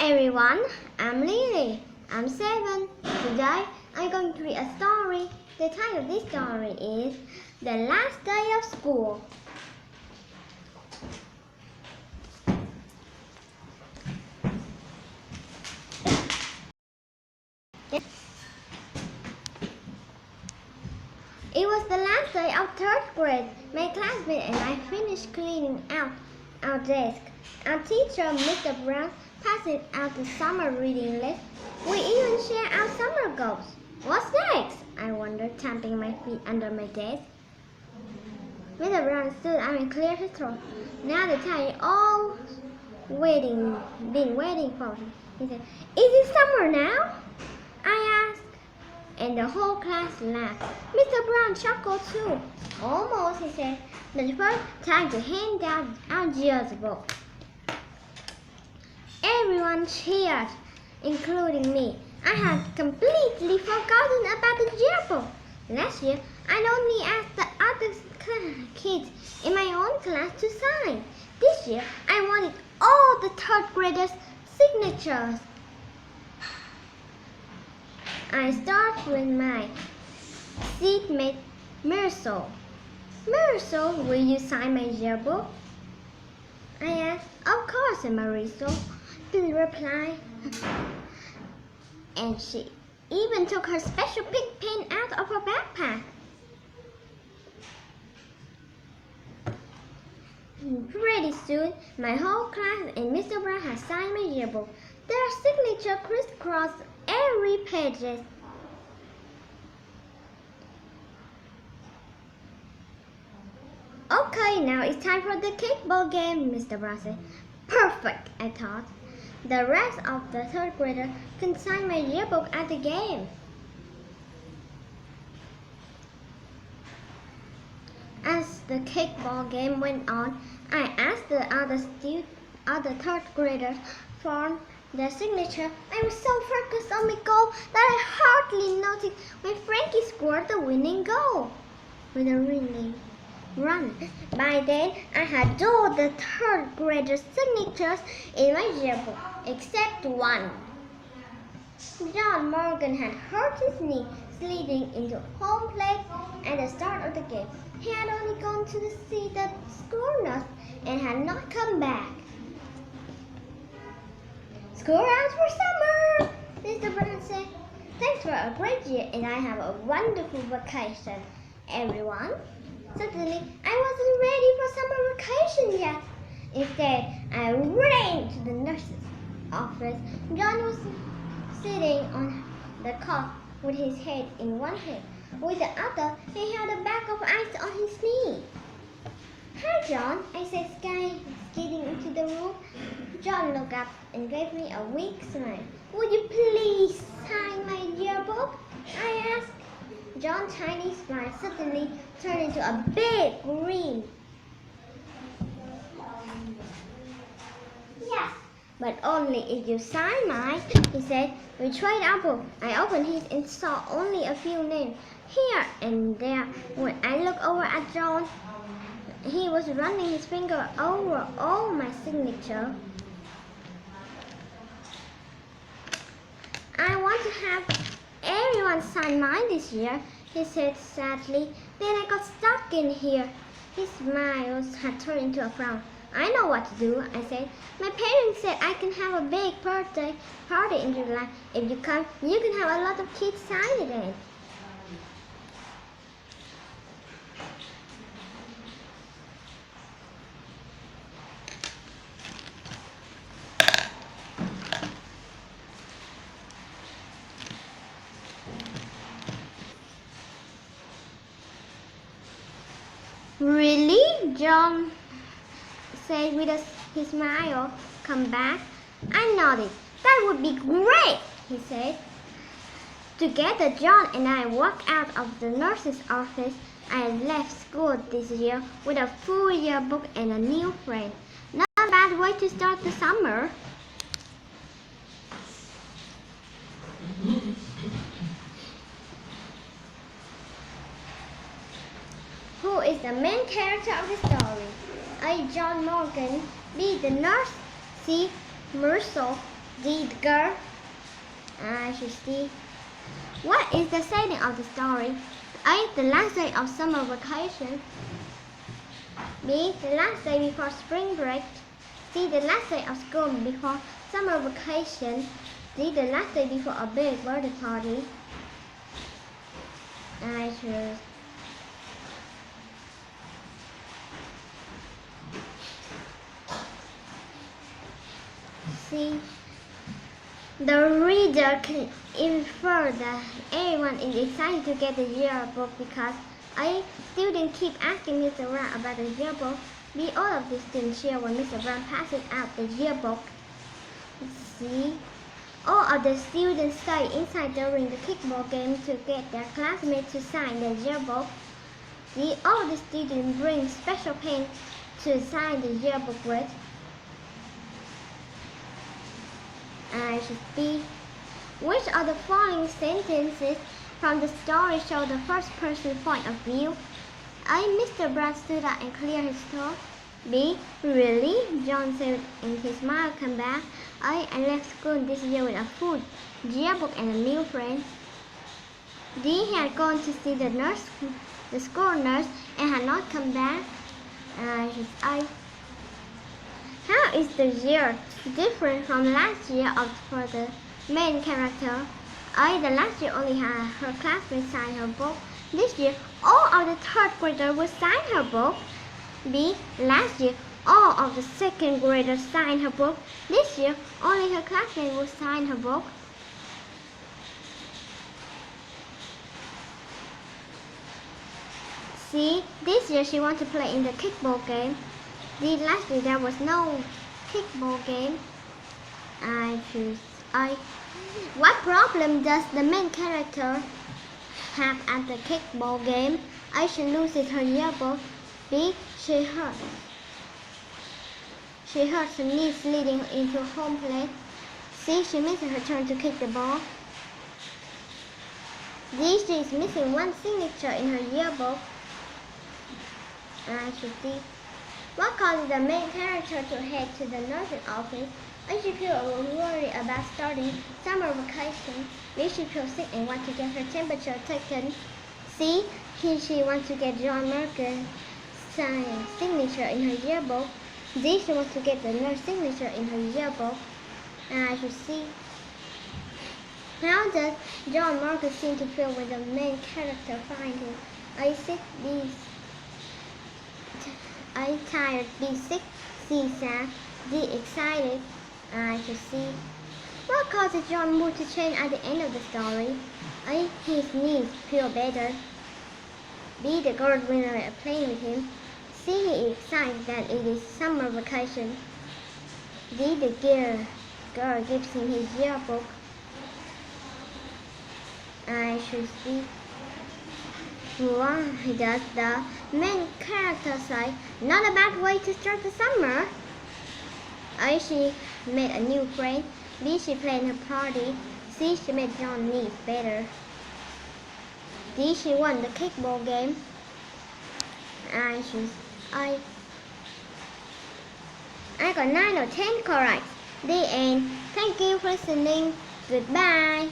everyone, I'm Lily. I'm 7. Today I'm going to read a story. The title of this story is The Last Day of School. It was the last day of 3rd grade. My classmate and I finished cleaning out our desk. Our teacher, Mr. Brown, passed out the summer reading list. We even shared our summer goals. What's next? I wondered, tapping my feet under my desk. Mr. Brown stood up and cleared his throat. Now the time you all been waiting for. He said, "Is it summer now?" I asked, and the whole class laughed. Mr. Brown chuckled too. "Almost," he said, "but first time to hand out our yearbook." Everyone cheered, including me. I had completely forgotten about the yearbook. Last year, I'd only asked the other kids in my own class to sign. This year, I wanted all the 3rd graders' signatures. I start with my seatmate, Marisol. "Marisol, will you sign my yearbook?" I asked. "Of course, Marisol," she replied. And she even took her special pink pen out of her backpack. Pretty soon, my whole class and Mr. Brown had signed my yearbook. Their signature crisscrossed every page. "Okay, now it's time for the kickball game," Mr. Brown said. Perfect, I thought. The rest of the 3rd graders can sign my yearbook at the game. As the kickball game went on, I asked the other 3rd graders for their signature. I was so focused on my goal that I hardly noticed when Frankie scored the winning goal with a winning run. By then, I had all the 3rd graders' signatures in my yearbook, except one. John Morgan had hurt his knee sliding into home plate at the start of the game. He had only gone to see the school nurse and had not come back. "School out for summer," Mr. Brown said. "Thanks for a great year, and I have a wonderful vacation, everyone." Suddenly, I wasn't ready for summer vacation yet. Instead, I ran to the nurse's office. John was sitting on the cot with his head in one hand. With the other, he held a bag of ice on his knee. "Hi, John," I said, skating into the room. John looked up and gave me a weak smile. "Would you please sign my yearbook?" I asked. John's tiny smile suddenly turned into a big grin. "Yes, but only if you sign mine," he said. We tried our book. I opened his and saw only a few names here and there. When I looked over at John, he was running his finger over all my signature. "I want to have everyone sign mine this year," he said sadly. "Then I got stuck in here." His smile had turned into a frown. "I know what to do," I said. "My parents said I can have a big birthday party in July. If you come, you can have a lot of kids sign it in." "Really?" John said with his smile come back. I nodded. "That would be great," he said. Together, John and I walked out of the nurse's office. I left school this year with a full yearbook and a new friend. Not a bad way to start the summer. Who is the main character of the story? A. John Morgan. B. The nurse. C. Marisol. D. The girl. I should see. What is the setting of the story? A. The last day of summer vacation. B. The last day before spring break. C. The last day of school before summer vacation. D. The last day before a big birthday party. I choose C. The reader can infer that everyone is excited to get the yearbook because A. Students keep asking Mr. Brown about the yearbook. B. All of the students cheer when Mr. Brown passes out the yearbook. C. All of the students stay inside during the kickball game to get their classmates to sign the yearbook. D. All the students bring special pen to sign the yearbook with. I should be. Which of the following sentences from the story show the first person point of view? A. Mr. Brown stood up and cleared his throat. B. Really? John said and his smile came back. A. I left school this year with a food, yearbook and a new friend. D. He had gone to see the school nurse and had not come back. A. How is the year different from last year for the main character? A. The last year only had her classmates sign her book. This year, all of the third graders will sign her book. B. Last year, all of the second graders signed her book. This year, only her classmates will sign her book. C. This year she wants to play in the kickball game. D. Last year there was no kickball game. I choose A. What problem does the main character have at the kickball game? A. She loses her yearbook. B. She hurt her knees leading into home plate. C. She misses her turn to kick the ball. D. She is missing one signature in her yearbook. I should see. What causes the main character to head to the nurse's office? A. She feels worried about starting summer vacation. B. She feels sick and wants to get her temperature taken. C. She wants to get John Merker's signature in her yearbook. D. She wants to get the nurse signature in her yearbook. And I should see. How does John Marker seem to feel when the main character finds him? A. Sick. B. A. Tired. B. Sick. C. Sad. D. Excited. I should see. What causes John's mood to change at the end of the story? A. His knees feel better. B. The girls when they are playing with him. C. He is excited that it is summer vacation. D. The girl gives him his yearbook. I should see. Why does the main character say, not a bad way to start the summer? A. She made a new friend. B. She planned her party. C. She made John's knees better. D. She won the kickball game. I choose A. I got 9 or 10 correct. The end. Thank you for listening. Goodbye.